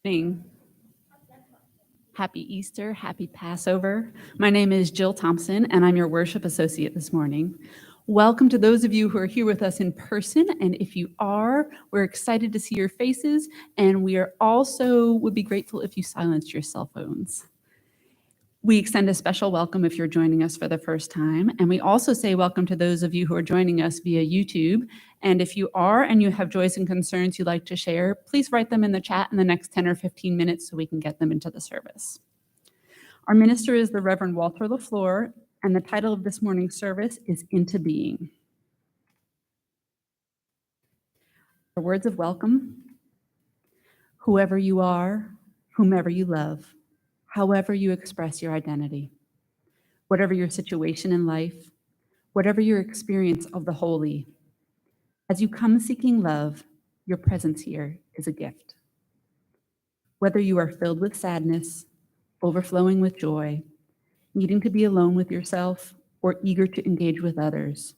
Morning. Happy Easter, happy Passover. My name is Jill Thompson, and I'm your worship associate this morning. Welcome to those of you who are here with us in person, and if you are, we're excited to see your faces, and we are also would be grateful if you silenced your cell phones. We extend a special welcome if you're joining us for the first time, and we also say welcome to those of you who are joining us via YouTube. And if you are and you have joys and concerns you'd like to share, please write them in the chat in the next 10 or 15 minutes so we can get them into the service. Our minister is the Reverend Walter LaFleur, and the title of this morning's service is Into Being. For words of welcome, whoever you are, whomever you love, however you express your identity, whatever your situation in life, whatever your experience of the holy, as you come seeking love, your presence here is a gift. Whether you are filled with sadness, overflowing with joy, needing to be alone with yourself, or eager to engage with others,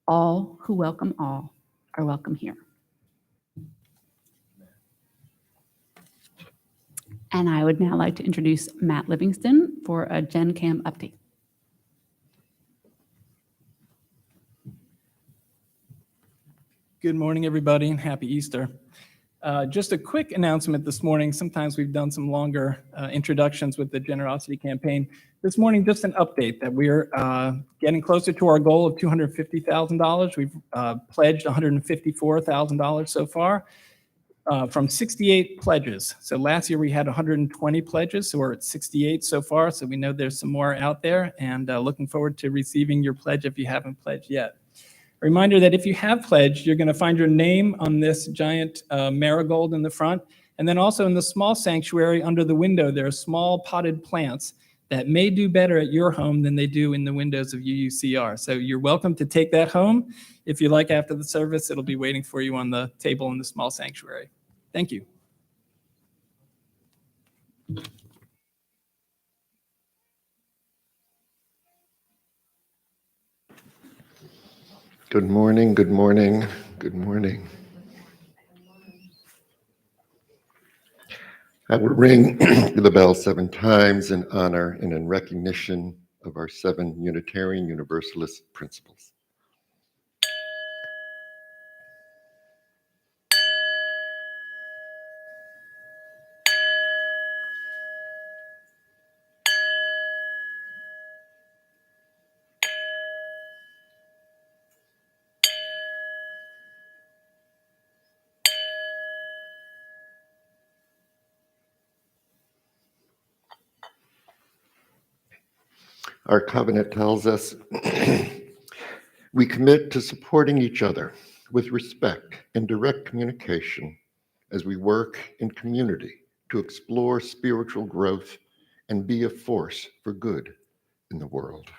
all who welcome all are welcome here. And I would now like to introduce Matt Livingston for a Gen Cam update. Good morning, everybody, and happy Easter. Just a quick announcement this morning. Sometimes we've done some longer introductions with the generosity campaign. This morning, just an update that we're getting closer to our goal of $250,000. We've pledged $154,000 so far from 68 pledges. So last year we had 120 pledges, so we're at 68 so far. So we know there's some more out there, and looking forward to receiving your pledge if you haven't pledged yet. A reminder that if you have pledged, you're going to find your name on this giant marigold in the front. And then also in the small sanctuary under the window, there are small potted plants that may do better at your home than they do in the windows of UUCR. So you're welcome to take that home. If you like, after the service, it'll be waiting for you on the table in the small sanctuary. Thank you. Good morning, good morning, good morning. I will ring the bell 7 times in honor and in recognition of our 7 Unitarian Universalist principles. Our covenant tells us we commit to supporting each other with respect and direct communication as we work in community to explore spiritual growth and be a force for good in the world.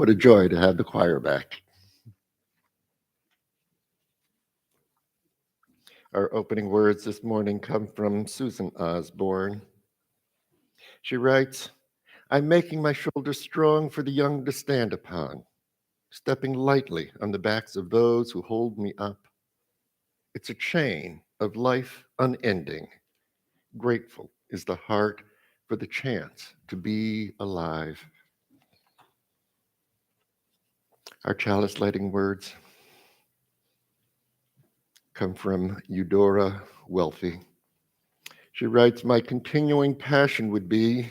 What a joy to have the choir back. Our opening words this morning come from Susan Osborne. She writes, "I'm making my shoulders strong for the young to stand upon, stepping lightly on the backs of those who hold me up. It's a chain of life unending. Grateful is the heart for the chance to be alive." Our chalice lighting words come from Eudora Welfy. She writes, "My continuing passion would be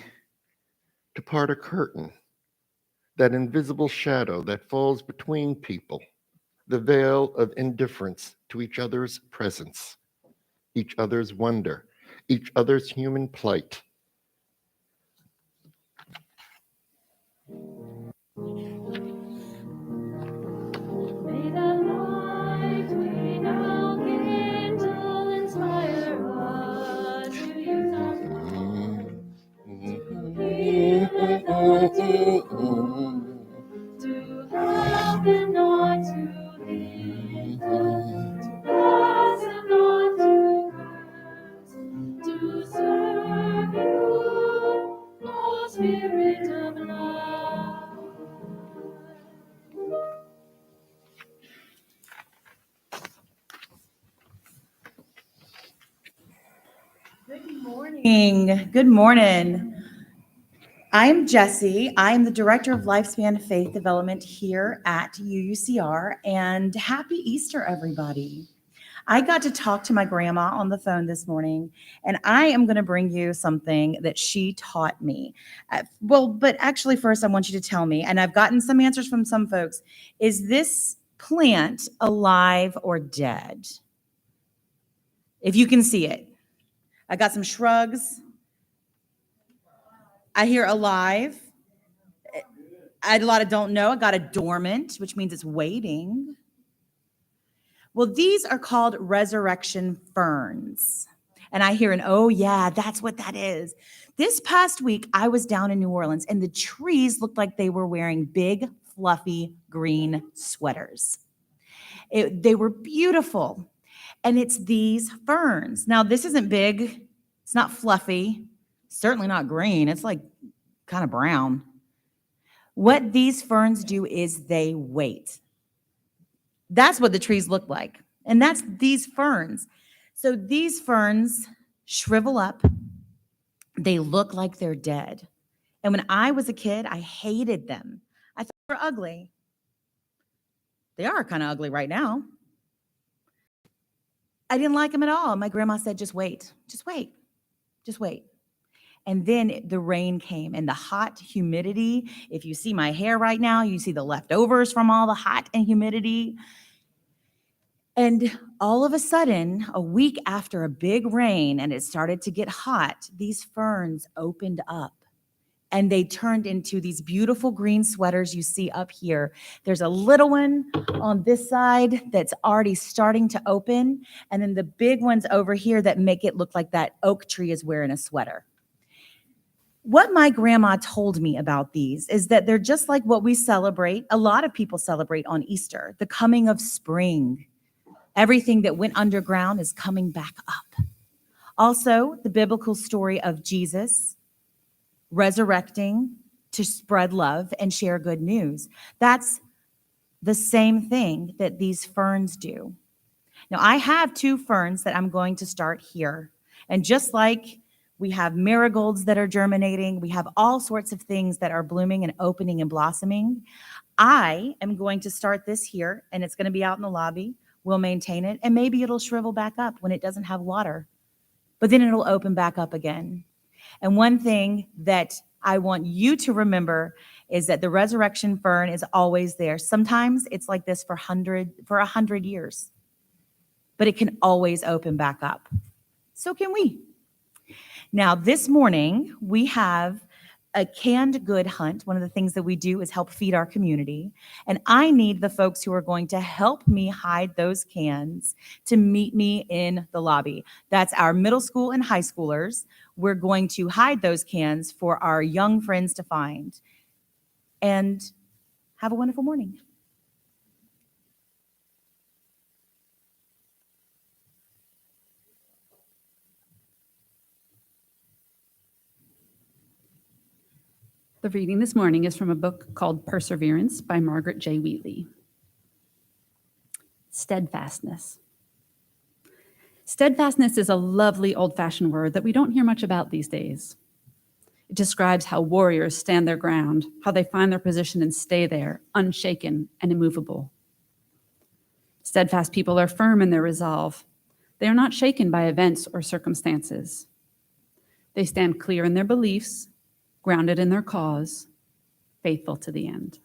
to part a curtain, that invisible shadow that falls between people, the veil of indifference to each other's presence, each other's wonder, each other's human plight. May the light we now kindle inspire us to use our power, to heal and not to love and not to hate, to pass and not to hurt, to serve you, O Spirit of love. Good morning. Good morning. I'm Jessie. I'm the Director of Lifespan Faith Development here at UUCR, and happy Easter, everybody. I got to talk to my grandma on the phone this morning, and I am going to bring you something that she taught me. But actually, first, I want you to tell me, and I've gotten some answers from some folks, is this plant alive or dead? If you can see it. I got some shrugs. I hear alive. A lot of don't know. I got a dormant, which means it's waiting. Well, these are called resurrection ferns. And I hear oh yeah, that's what that is. This past week, I was down in New Orleans and the trees looked like they were wearing big, fluffy green sweaters. They were beautiful. And it's these ferns. Now, this isn't big. It's not fluffy. Certainly not green. It's like kind of brown. What these ferns do is they wait. That's what the trees look like. And that's these ferns. So these ferns shrivel up. They look like they're dead. And when I was a kid, I hated them. I thought they were ugly. They are kind of ugly right now. I didn't like them at all. My grandma said, just wait, just wait, just wait. And then the rain came and the hot humidity. If you see my hair right now, you see the leftovers from all the hot and humidity. And all of a sudden, a week after a big rain and it started to get hot, these ferns opened up. And they turned into these beautiful green sweaters you see up here. There's a little one on this side that's already starting to open. And then the big ones over here that make it look like that oak tree is wearing a sweater. What my grandma told me about these is that they're just like what we celebrate. A lot of people celebrate on Easter, the coming of spring. Everything that went underground is coming back up. Also, the biblical story of Jesus resurrecting to spread love and share good news. That's the same thing that these ferns do. Now, I have 2 ferns that I'm going to start here. And just like we have marigolds that are germinating, we have all sorts of things that are blooming and opening and blossoming. I am going to start this here, and it's going to be out in the lobby. We'll maintain it, and maybe it'll shrivel back up when it doesn't have water. But then it'll open back up again. And one thing that I want you to remember is that the resurrection fern is always there. Sometimes it's like this for 100 years, but it can always open back up. So can we. Now, this morning, we have a canned good hunt. One of the things that we do is help feed our community. And I need the folks who are going to help me hide those cans to meet me in the lobby. That's our middle school and high schoolers. We're going to hide those cans for our young friends to find. And Have a wonderful morning. The reading this morning is from a book called Perseverance by Margaret J. Wheatley. Steadfastness. Steadfastness is a lovely old-fashioned word that we don't hear much about these days. It describes how warriors stand their ground, how they find their position and stay there, unshaken and immovable. Steadfast people are firm in their resolve. They are not shaken by events or circumstances. They stand clear in their beliefs, grounded in their cause, faithful to the end.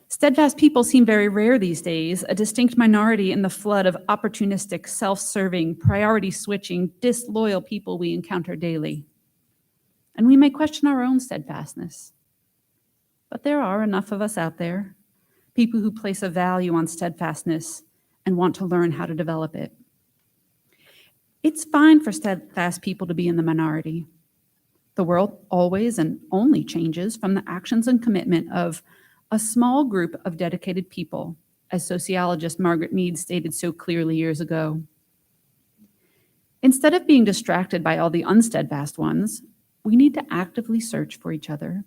Steadfast people seem very rare these days, a distinct minority in the flood of opportunistic, self-serving, priority-switching, disloyal people we encounter daily. And we may question our own steadfastness. But there are enough of us out there, people who place a value on steadfastness and want to learn how to develop it. It's fine for steadfast people to be in the minority. The world always and only changes from the actions and commitment of a small group of dedicated people, as sociologist Margaret Mead stated so clearly years ago. Instead of being distracted by all the unsteadfast ones, we need to actively search for each other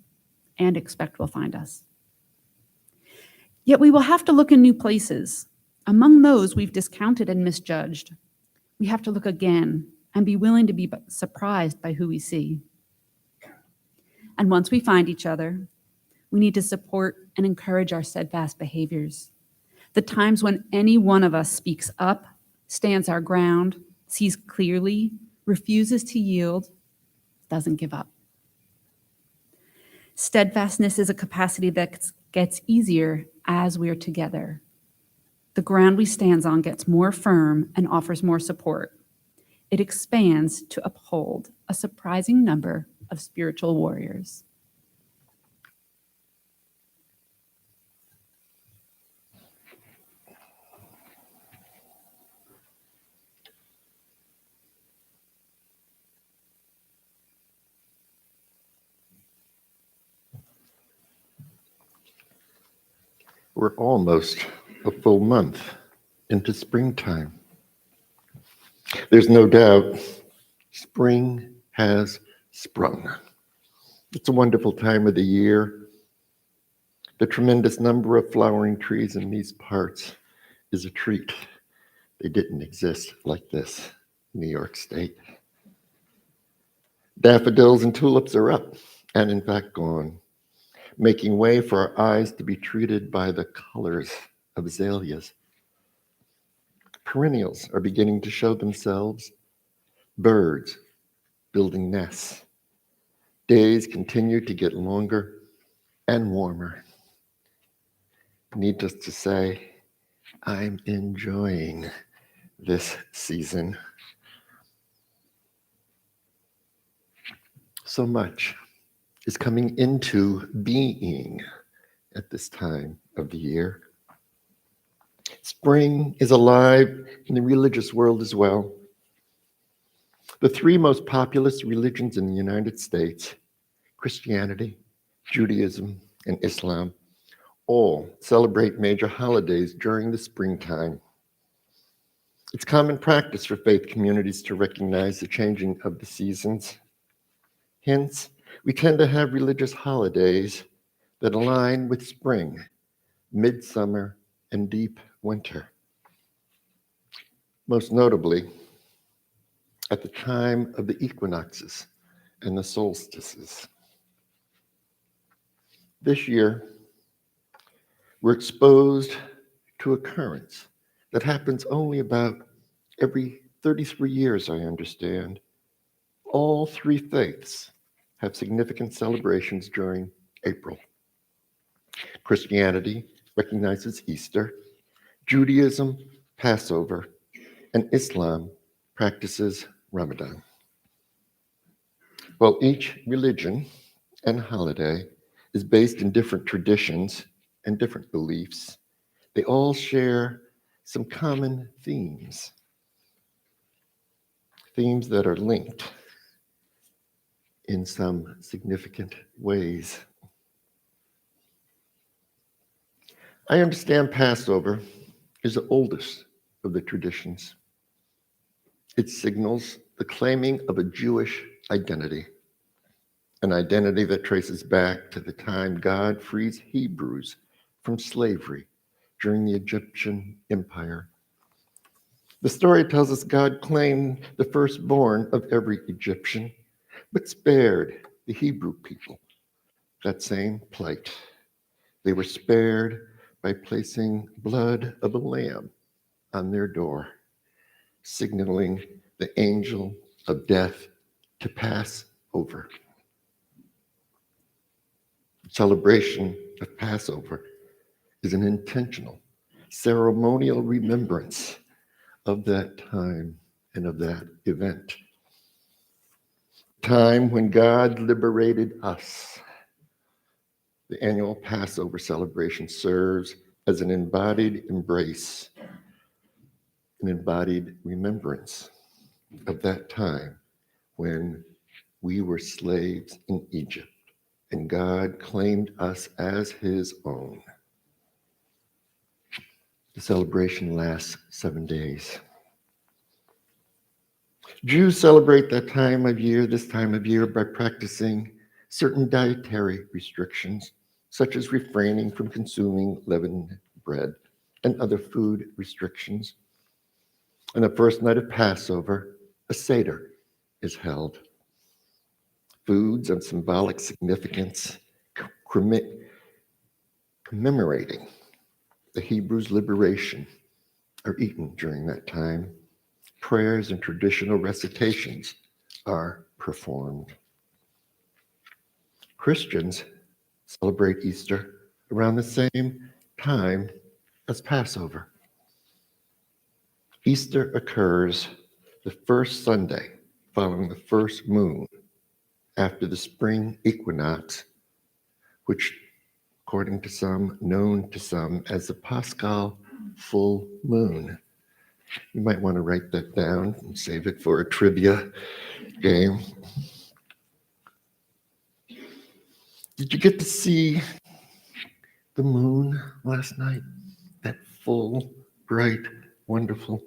and expect we'll find us. Yet we will have to look in new places. Among those we've discounted and misjudged, we have to look again and be willing to be surprised by who we see. And once we find each other, we need to support and encourage our steadfast behaviors. The times when any one of us speaks up, stands our ground, sees clearly, refuses to yield, doesn't give up. Steadfastness is a capacity that gets easier as we're together. The ground we stand on gets more firm and offers more support. It expands to uphold a surprising number of spiritual warriors. We're almost a full month into springtime. There's no doubt spring has sprung. It's a wonderful time of the year. The tremendous number of flowering trees in these parts is a treat. They didn't exist like this in New York State. Daffodils and tulips are up, and in fact gone, making way for our eyes to be treated by the colors of azaleas. Perennials are beginning to show themselves, birds building nests. Days continue to get longer and warmer. Needless to say, I'm enjoying this season. So much is coming into being at this time of the year. Spring is alive in the religious world as well. The three most populous religions in the United States, Christianity, Judaism, and Islam, all celebrate major holidays during the springtime. It's common practice for faith communities to recognize the changing of the seasons. Hence, we tend to have religious holidays that align with spring, midsummer, and deep winter. Most notably, at the time of the equinoxes and the solstices. This year, we're exposed to a occurrence that happens only about every 33 years, I understand. All three faiths have significant celebrations during April. Christianity recognizes Easter, Judaism, Passover, and Islam practices Ramadan. While each religion and holiday is based in different traditions and different beliefs, they all share some common themes that are linked in some significant ways. I understand Passover is the oldest of the traditions. It signals the claiming of a Jewish identity, an identity that traces back to the time God frees Hebrews from slavery during the Egyptian Empire. The story tells us God claimed the firstborn of every Egyptian, but spared the Hebrew people that same plight. They were spared by placing blood of a lamb on their door, signaling the angel of death to pass over. Celebration of Passover is an intentional, ceremonial remembrance of that time and of that event. Time when God liberated us. The annual Passover celebration serves as an embodied embrace, an embodied remembrance of that time when we were slaves in Egypt and God claimed us as his own. The celebration lasts 7 days. Jews celebrate this time of year, by practicing certain dietary restrictions, such as refraining from consuming leavened bread and other food restrictions. On the first night of Passover, a Seder is held. Foods of symbolic significance commemorating the Hebrews' liberation are eaten during that time. Prayers and traditional recitations are performed. Christians celebrate Easter around the same time as Passover. Easter occurs the first Sunday following the first moon after the spring equinox, which, according to some, known to some as the Paschal full moon. You might want to write that down and save it for a trivia game. Did you get to see the moon last night? That full, bright, wonderful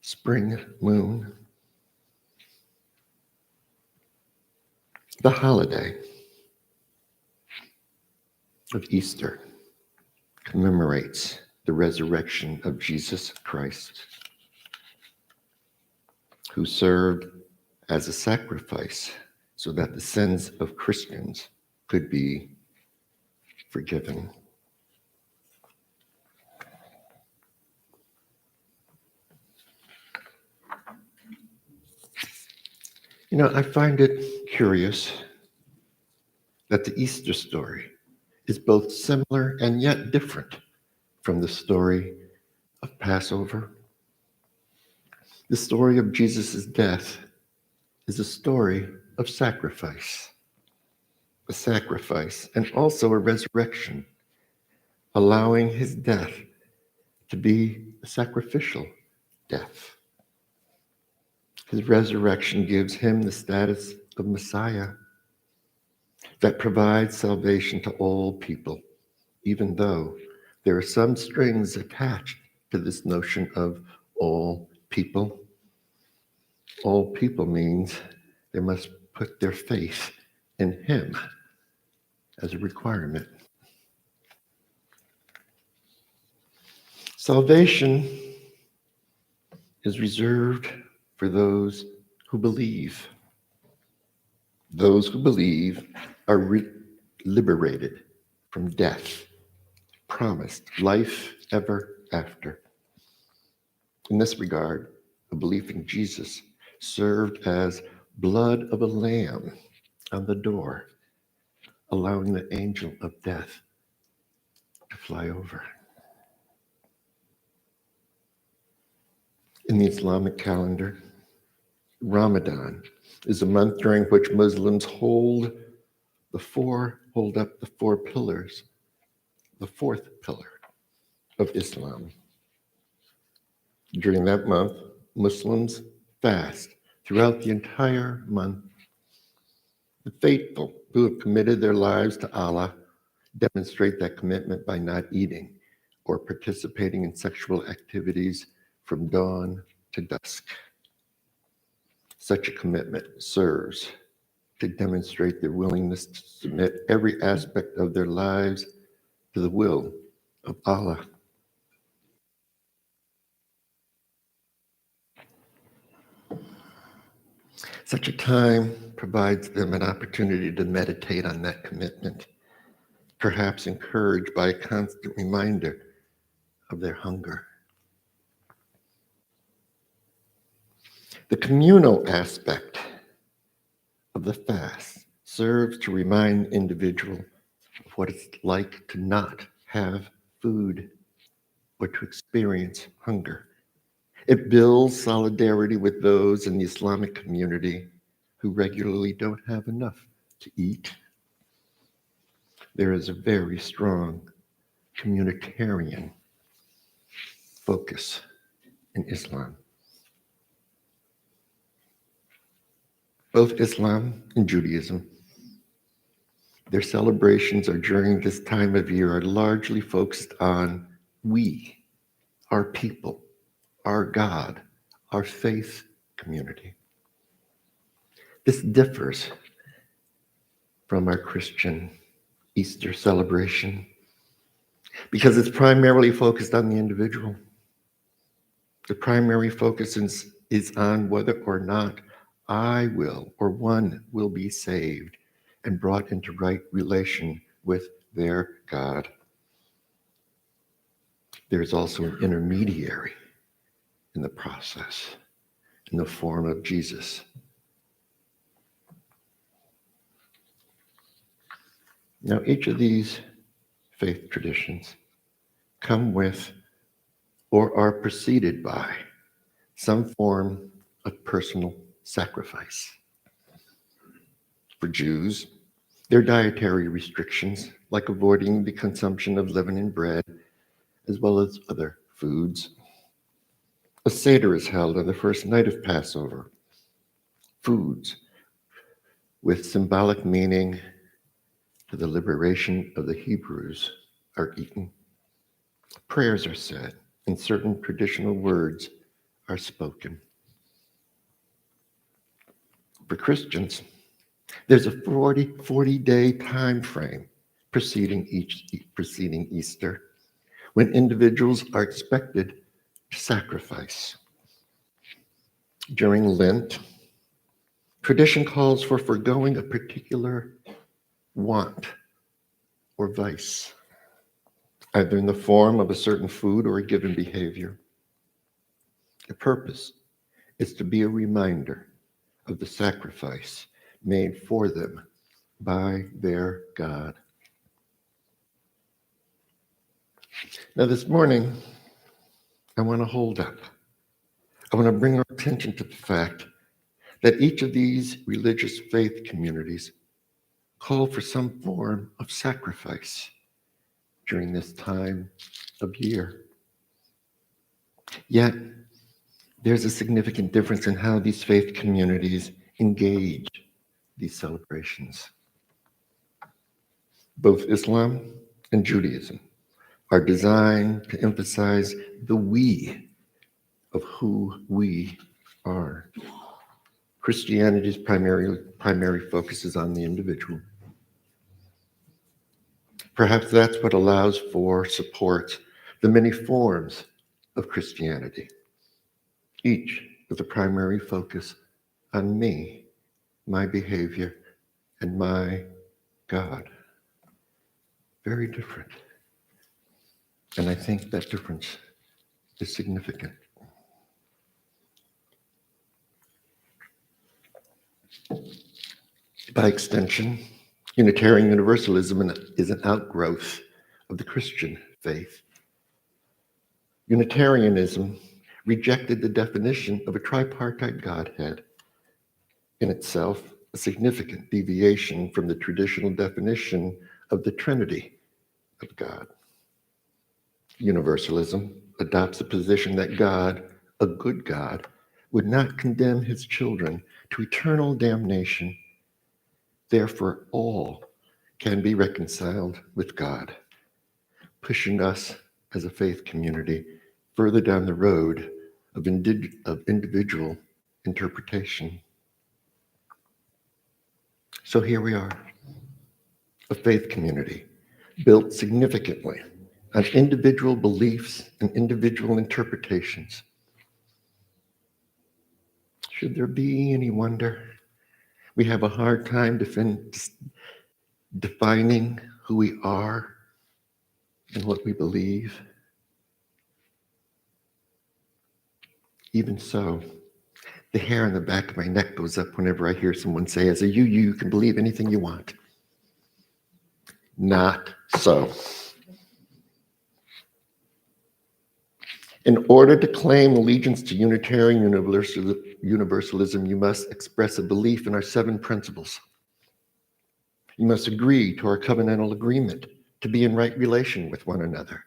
spring moon. The holiday of Easter commemorates the resurrection of Jesus Christ, who served as a sacrifice so that the sins of Christians could be forgiven. You know, I find it curious that the Easter story is both similar and yet different from the story of Passover. The story of Jesus' death is a story of sacrifice, a sacrifice and also a resurrection, allowing his death to be a sacrificial death. His resurrection gives him the status of Messiah that provides salvation to all people, even though there are some strings attached to this notion of all people. All people means they must put their faith in him as a requirement. Salvation is reserved for those who believe. Those who believe are liberated from death, promised life ever after. In this regard, a belief in Jesus served as blood of a lamb on the door, allowing the angel of death to fly over. In the Islamic calendar, Ramadan is a month during which Muslims hold up the four pillars, the fourth pillar of Islam. During that month, Muslims fast throughout the entire month. The faithful who have committed their lives to Allah demonstrate that commitment by not eating or participating in sexual activities from dawn to dusk. Such a commitment serves to demonstrate their willingness to submit every aspect of their lives to the will of Allah. Such a time provides them an opportunity to meditate on that commitment, perhaps encouraged by a constant reminder of their hunger. The communal aspect of the fast serves to remind the individual of what it's like to not have food or to experience hunger. It builds solidarity with those in the Islamic community who regularly don't have enough to eat. There is a very strong communitarian focus in Islam. Both Islam and Judaism, their celebrations are during this time of year are largely focused on we, our people, our God, our faith community. This differs from our Christian Easter celebration because it's primarily focused on the individual. The primary focus is on whether or not I will or one will be saved and brought into right relation with their God. There's also an intermediary in the process, in the form of Jesus. Now, each of these faith traditions come with or are preceded by some form of personal sacrifice. For Jews, their dietary restrictions, like avoiding the consumption of leavened bread, as well as other foods. A Seder is held on the first night of Passover. Foods with symbolic meaning to the liberation of the Hebrews are eaten. Prayers are said, and certain traditional words are spoken. For Christians, there's a 40-day time frame preceding Easter, when individuals are expected to sacrifice. During Lent, tradition calls for forgoing a particular want or vice, either in the form of a certain food or a given behavior. The purpose is to be a reminder of the sacrifice made for them by their God. Now, this morning, I want to hold up. I want to bring our attention to the fact that each of these religious faith communities call for some form of sacrifice during this time of year. Yet, there's a significant difference in how these faith communities engage these celebrations. Both Islam and Judaism are designed to emphasize the we of who we are. Christianity's primary focus is on the individual. Perhaps that's what allows for support the many forms of Christianity, each with a primary focus on me, my behavior, and my God. Very different. And I think that difference is significant. By extension, Unitarian Universalism is an outgrowth of the Christian faith. Unitarianism rejected the definition of a tripartite Godhead, in itself a significant deviation from the traditional definition of the Trinity of God. Universalism adopts the position that God, a good God, would not condemn his children to eternal damnation. Therefore, all can be reconciled with God, pushing us as a faith community further down the road of individual interpretation. So here we are, a faith community built significantly on individual beliefs and individual interpretations. Should there be any wonder? We have a hard time defining who we are and what we believe. Even so, the hair on the back of my neck goes up whenever I hear someone say, as a you can believe anything you want. Not so. In order to claim allegiance to Unitarian Universalism, you must express a belief in our 7 principles. You must agree to our covenantal agreement to be in right relation with one another.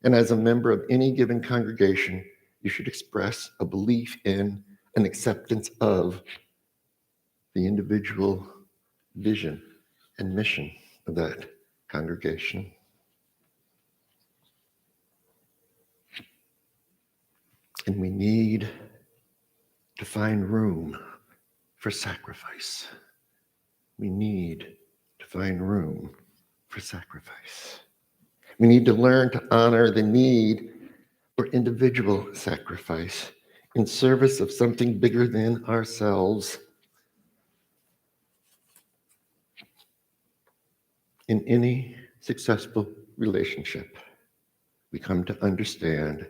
And as a member of any given congregation, you should express a belief in an acceptance of the individual vision and mission of that congregation. And we need to find room for sacrifice. We need to find room for sacrifice. We need to learn to honor the need for individual sacrifice in service of something bigger than ourselves. In any successful relationship, we come to understand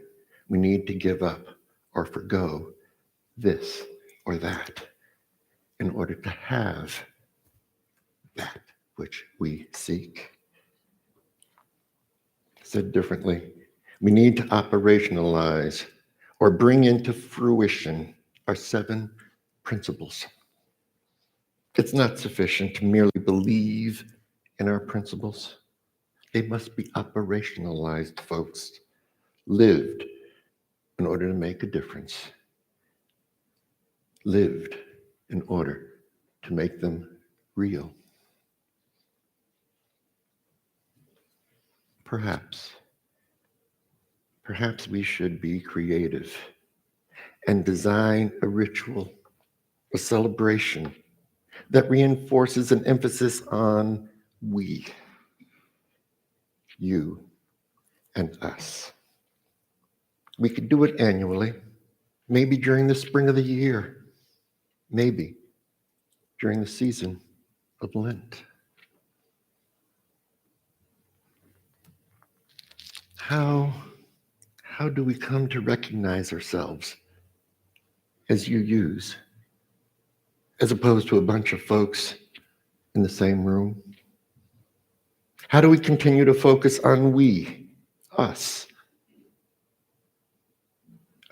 we need to give up or forgo this or that in order to have that which we seek. Said differently, we need to operationalize or bring into fruition our 7 principles. It's not sufficient to merely believe in our principles. They must be operationalized, folks, lived in order to make a difference, lived in order to make them real. Perhaps we should be creative and design a ritual, a celebration that reinforces an emphasis on we, you, and us. We could do it annually, maybe during the spring of the year, maybe during the season of Lent. How do we come to recognize ourselves as you-yous, as opposed to a bunch of folks in the same room? How do we continue to focus on we, us?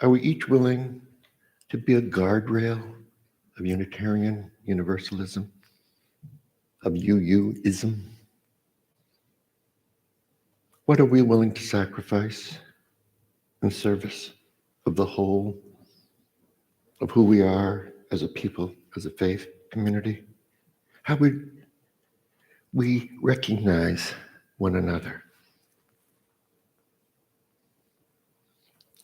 Are we each willing to be a guardrail of Unitarian Universalism, of you-ism? What are we willing to sacrifice in service of the whole, of who we are as a people, as a faith community? How would we recognize one another?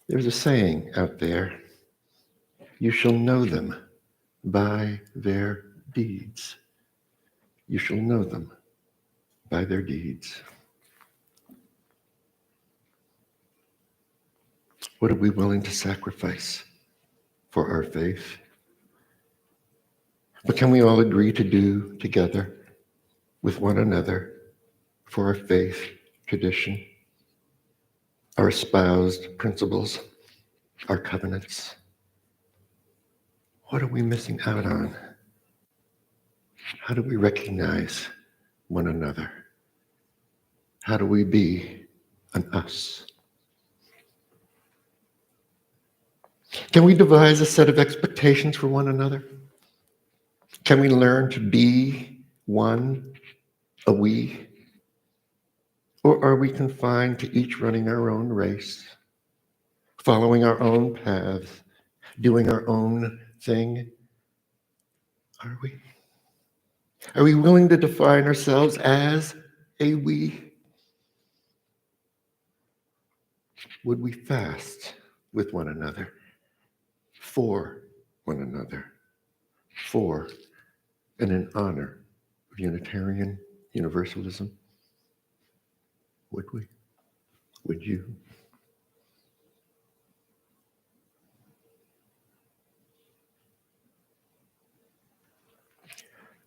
There's a saying out there, you shall know them by their deeds. You shall know them by their deeds. What are we willing to sacrifice for our faith? What can we all agree to do together with one another for our faith tradition, our espoused principles, our covenants? What are we missing out on? How do we recognize one another? How do we be an us? Can we devise a set of expectations for one another? Can we learn to be one, a we? Or are we confined to each running our own race, following our own paths, doing our own thing? Are we? Are we willing to define ourselves as a we? Would we fast with one another, for one another, for and in honor of Unitarian Universalism? Would we? Would you?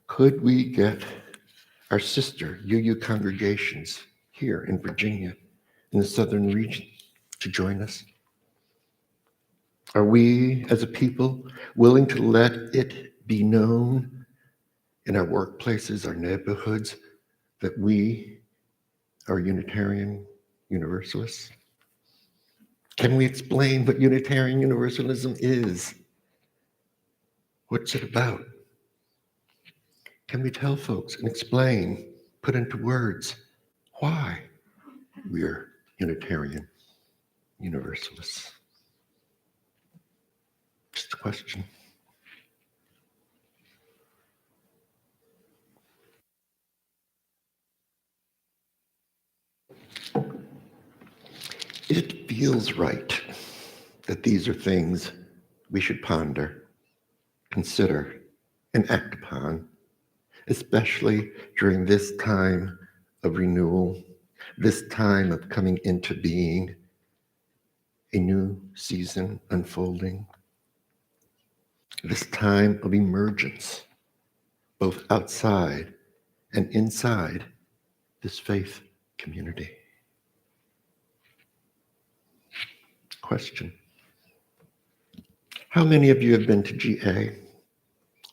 Could we get our sister UU congregations here in Virginia, in the southern region, to join us? Are we, as a people, willing to let it be known in our workplaces, our neighborhoods, that we are Unitarian Universalists? Can we explain what Unitarian Universalism is? What's it about? Can we tell folks and explain, put into words, why we're Unitarian Universalists? Just a question. It feels right that these are things we should ponder, consider, and act upon, especially during this time of renewal, this time of coming into being, a new season unfolding, this time of emergence, both outside and inside this faith community. Question. How many of you have been to GA,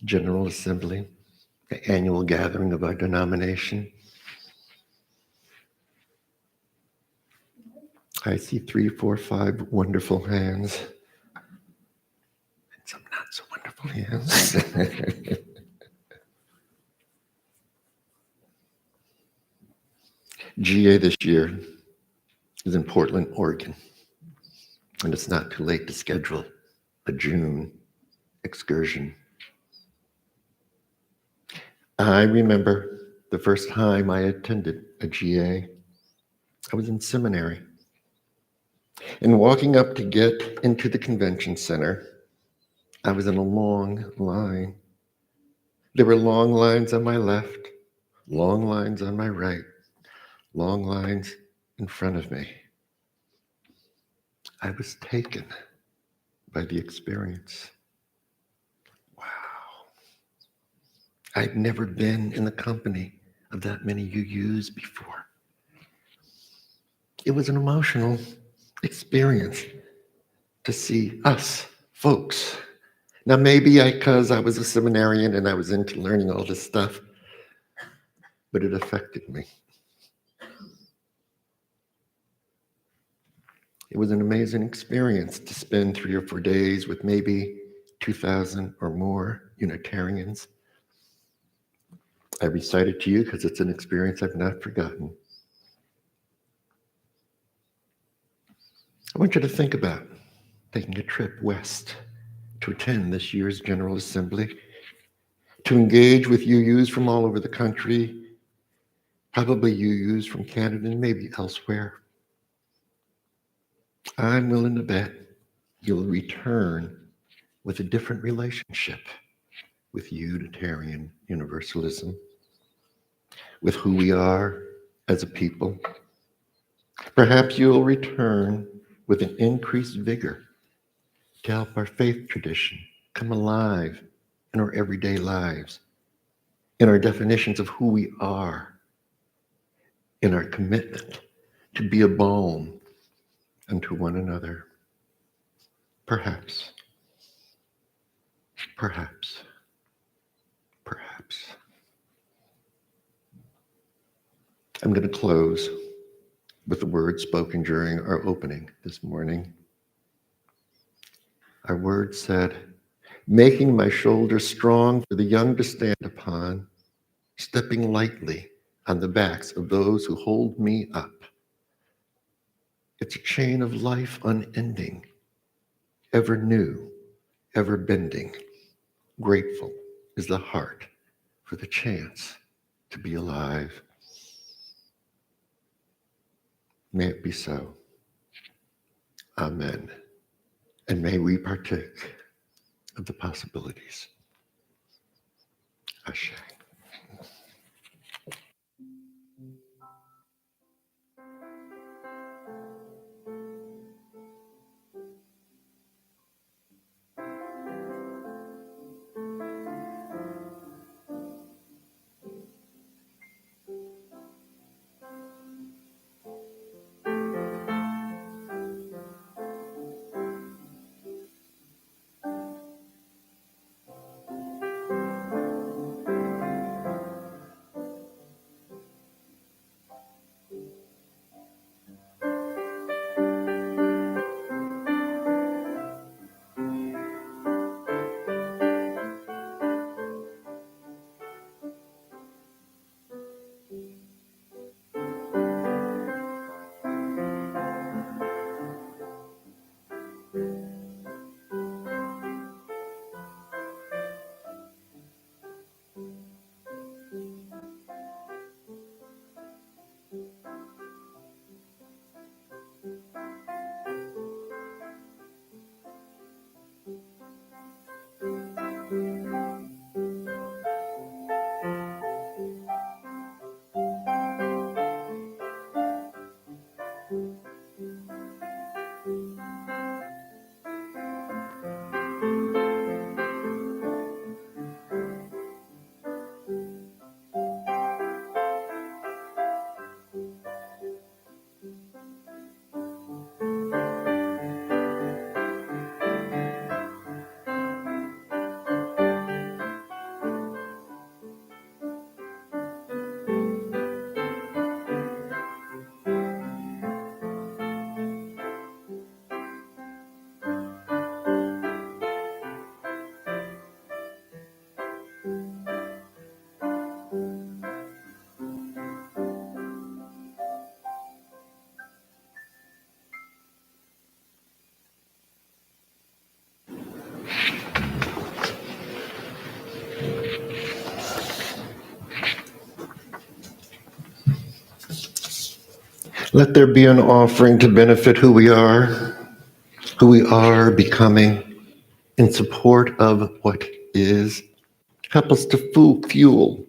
General Assembly, the annual gathering of our denomination? I see 3, 4, 5 wonderful hands, and some not so wonderful hands. GA this year is in Portland, Oregon, and it's not too late to schedule a June excursion. I remember the first time I attended a GA. I was in seminary. And walking up to get into the convention center, I was in a long line. There were long lines on my left, long lines on my right, long lines in front of me. I was taken by the experience. Wow. I'd never been in the company of that many UUs before. It was an emotional experience to see us, folks. Now, maybe because I was a seminarian and I was into learning all this stuff, but it affected me. It was an amazing experience to spend 3 or 4 days with maybe 2,000 or more Unitarians. I recite it to you because it's an experience I've not forgotten. I want you to think about taking a trip west to attend this year's General Assembly, to engage with UUs from all over the country, probably UUs from Canada and maybe elsewhere. I'm willing to bet you'll return with a different relationship with Unitarian Universalism, with who we are as a people. Perhaps you'll return with an increased vigor to help our faith tradition come alive in our everyday lives, in our definitions of who we are, in our commitment to be a balm unto one another. Perhaps, perhaps, perhaps. I'm going to close with the words spoken during our opening this morning. Our word said, making my shoulders strong for the young to stand upon, stepping lightly on the backs of those who hold me up. It's a chain of life unending, ever new, ever bending. Grateful is the heart for the chance to be alive. May it be so. Amen. And may we partake of the possibilities. Ashe. Let there be an offering to benefit who we are becoming, in support of what is. Help us to fuel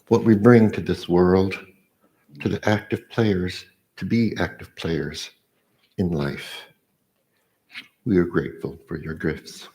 what we bring to this world, to the active players, to be active players in life. We are grateful for your gifts.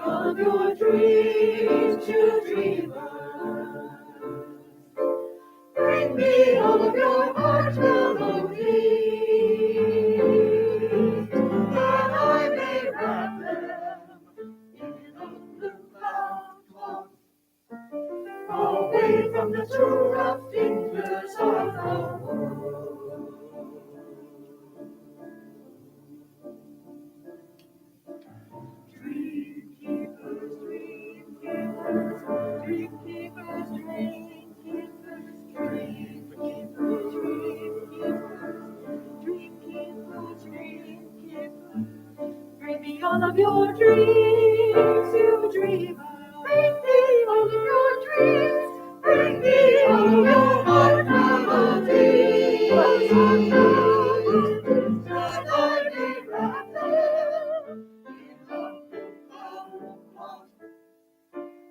All of your dreams to dreamers. Bring me all of your heart melodies, that I may wrap them in a blue cloud, away from the too rough fingers of the world. Dream keepers, dream keepers, dream keepers, dream keepers, dream keepers, dream keepers, dream keepers. Bring me all of your dreams, you dreamers. Bring me all of your dreams. Bring me all of your heart melodies. That I may wrap them in a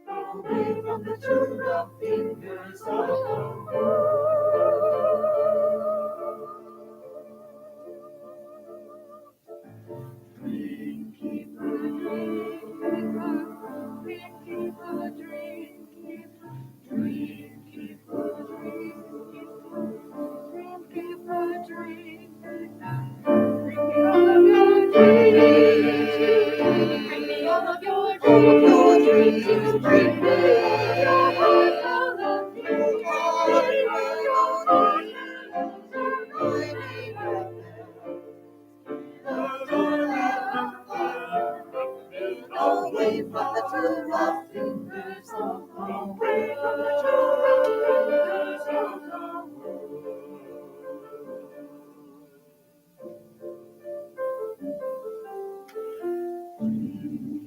away from the too rough fingers of the world. Dream keeper, dream keeper, dream keeper, dream keeper, dream keeper, dream keeper, dream keeper, bring me all of your dreams. Bring me all of your fingers of the away from the children, fingers of the world.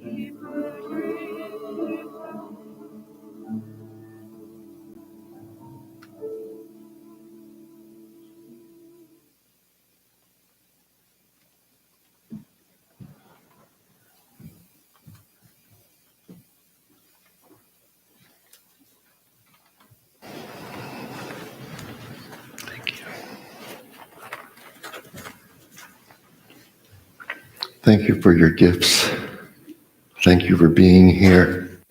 Keep a dream. Thank you for your gifts. Thank you for being here.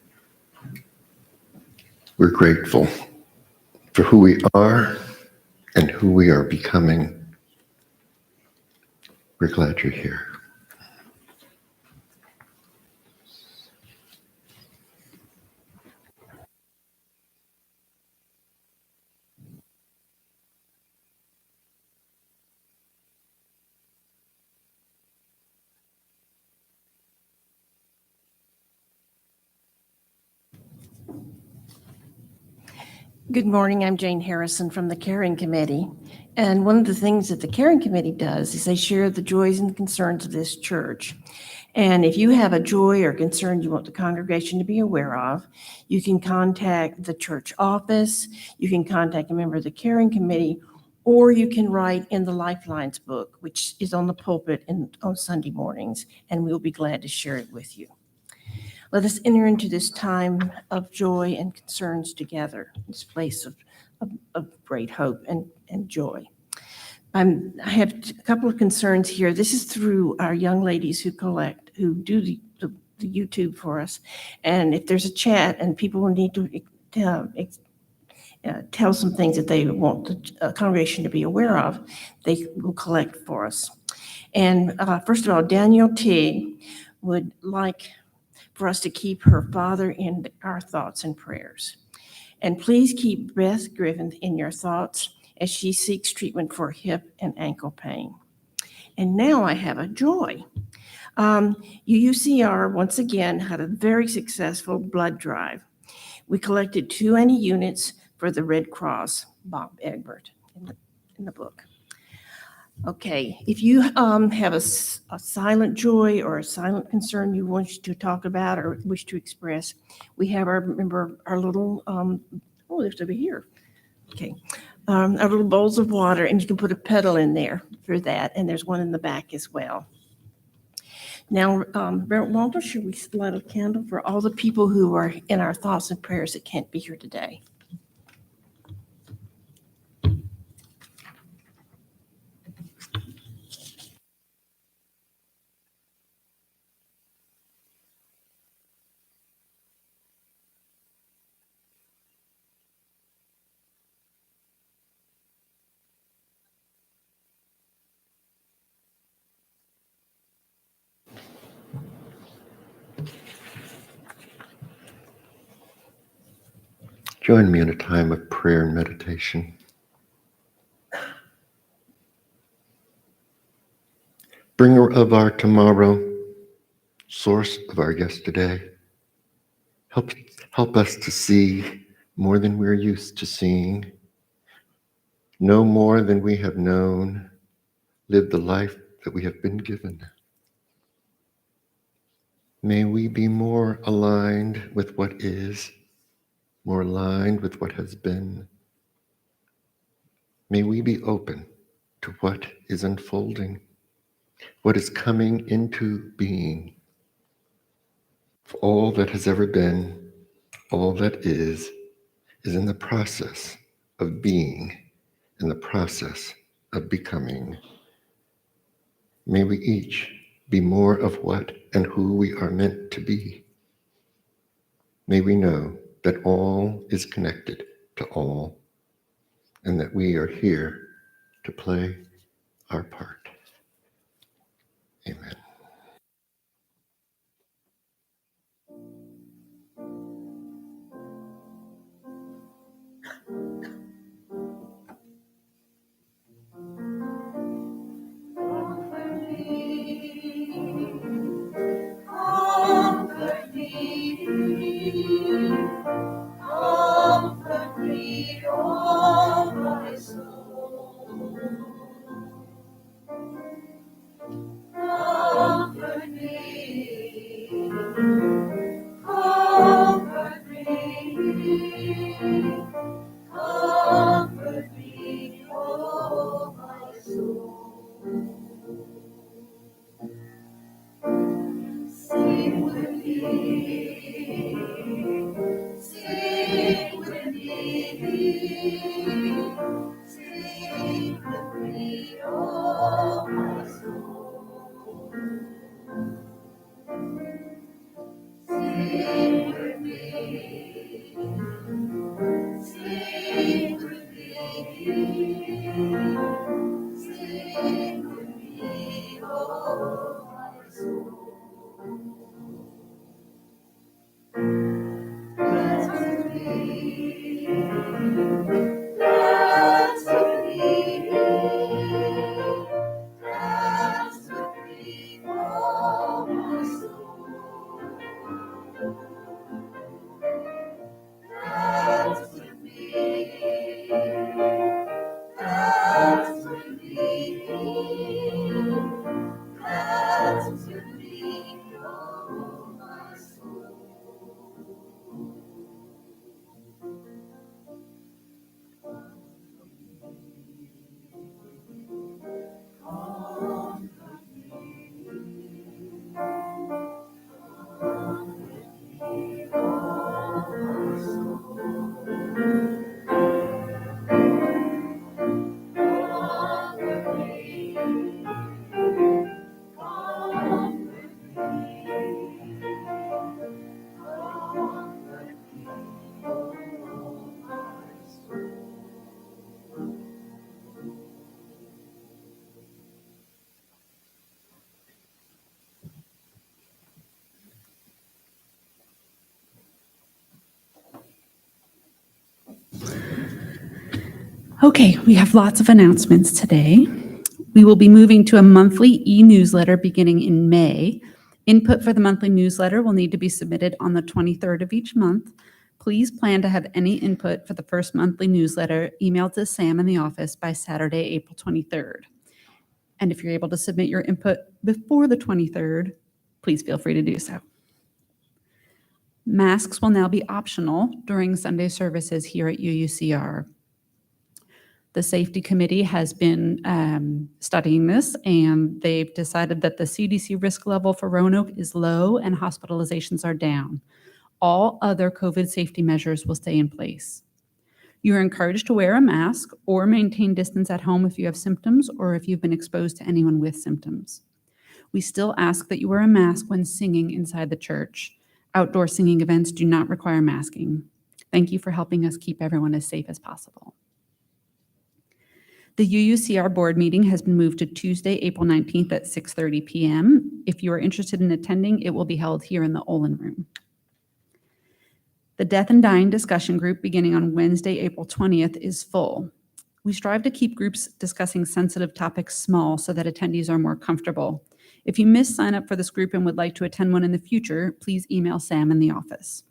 We're grateful for who we are and who we are becoming. We're glad you're here. Good morning. I'm Jane Harrison from the Caring Committee. And one of the things that the Caring Committee does is they share the joys and concerns of this church. And if you have a joy or concern you want the congregation to be aware of, you can contact the church office, you can contact a member of the Caring Committee, or you can write in the Lifelines book, which is on the pulpit on Sunday mornings, and we'll be glad to share it with you. Let us enter into this time of joy and concerns together, this place of great hope and joy. I have a couple of concerns here. This is through our young ladies who do the YouTube for us. And if there's a chat and people will need to tell some things that they want the congregation to be aware of, they will collect for us. And first of all, Danielle T. would like for us to keep her father in our thoughts and prayers. And please keep Beth Griffin in your thoughts as she seeks treatment for hip and ankle pain. And now I have a joy. UUCR, once again, had a very successful blood drive. We collected 2 units for the Red Cross, Bob Egbert, in the book. Okay, if you have a silent joy or a silent concern you want to talk about or wish to express, we have our little, it's over here. Okay, our little bowls of water, and you can put a pedal in there for that, and there's one in the back as well. Now, Walter, should we light a candle for all the people who are in our thoughts and prayers that can't be here today? Join me in a time of prayer and meditation. Bringer of our tomorrow, source of our yesterday, help us to see more than we're used to seeing, know more than we have known, live the life that we have been given. May we be more aligned with what is, more aligned with what has been. May we be open to what is unfolding, what is coming into being. For all that has ever been, all that is in the process of being, in the process of becoming. May we each be more of what and who we are meant to be. May we know that all is connected to all, and that we are here to play our part. Amen. Comfort me, Comfort me, oh my soul. Comfort me, comfort me, comfort me, oh my soul. Sing with me, sing with me, sing with me, oh my soul. Sing with me, sing with me, sing with me, oh my soul. Dance with me, dance with me, dance with me, oh my soul. Dance with me, dance with me, dance with me, oh my soul. Okay, we have lots of announcements today. We will be moving to a monthly e-newsletter beginning in May. Input for the monthly newsletter will need to be submitted on the 23rd of each month. Please plan to have any input for the first monthly newsletter emailed to Sam in the office by Saturday, April 23rd. And if you're able to submit your input before the 23rd, please feel free to do so. Masks will now be optional during Sunday services here at UUCR. The safety committee has been studying this, and they've decided that the CDC risk level for Roanoke is low and hospitalizations are down. All other COVID safety measures will stay in place. You are encouraged to wear a mask or maintain distance at home if you have symptoms or if you've been exposed to anyone with symptoms. We still ask that you wear a mask when singing inside the church. Outdoor singing events do not require masking. Thank you for helping us keep everyone as safe as possible. The UUCR board meeting has been moved to Tuesday, April 19th at 6:30 p.m. If you are interested in attending, it will be held here in the Olin Room. The Death and Dying discussion group beginning on Wednesday, April 20th is full. We strive to keep groups discussing sensitive topics small so that attendees are more comfortable. If you missed sign up for this group and would like to attend one in the future, please email Sam in the office.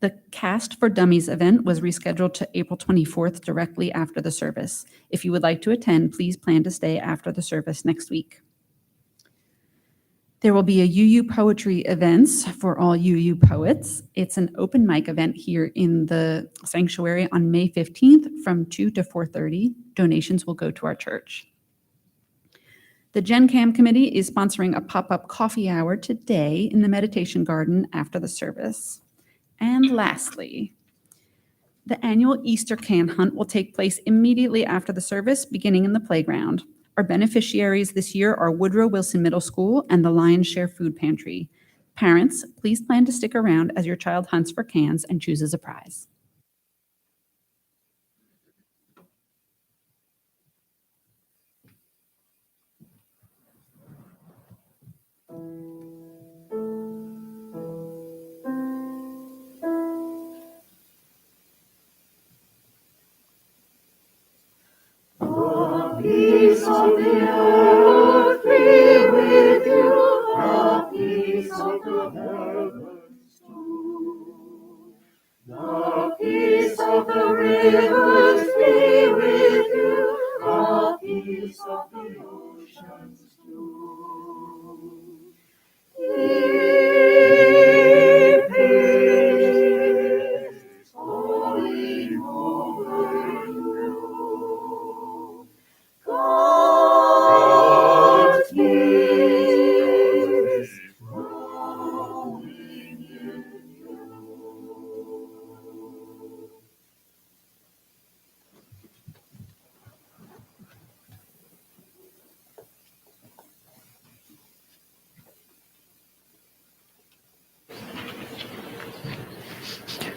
The Cast for Dummies event was rescheduled to April 24th directly after the service. If you would like to attend, please plan to stay after the service next week. There will be a UU Poetry events for all UU poets. It's an open mic event here in the sanctuary on May 15th from 2 to 4:30. Donations will go to our church. The Gen Cam committee is sponsoring a pop-up coffee hour today in the meditation garden after the service. And lastly, the annual Easter can hunt will take place immediately after the service, beginning in the playground. Our beneficiaries this year are Woodrow Wilson Middle School and the Lion's Share Food Pantry. Parents, please plan to stick around as your child hunts for cans and chooses a prize. Peace of the earth be with you, the peace of the heavens too. rivers be with you, the peace of the oceans too. Keep peace falling over you. God's peace flowing in you.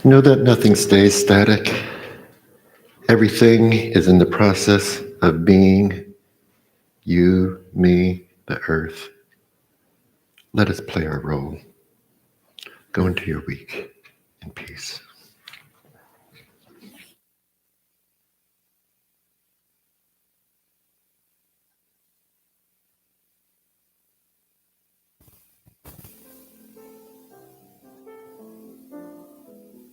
Know that nothing stays static. Everything is in the process of being, you, me, the earth. Let us play our role. Go into your week.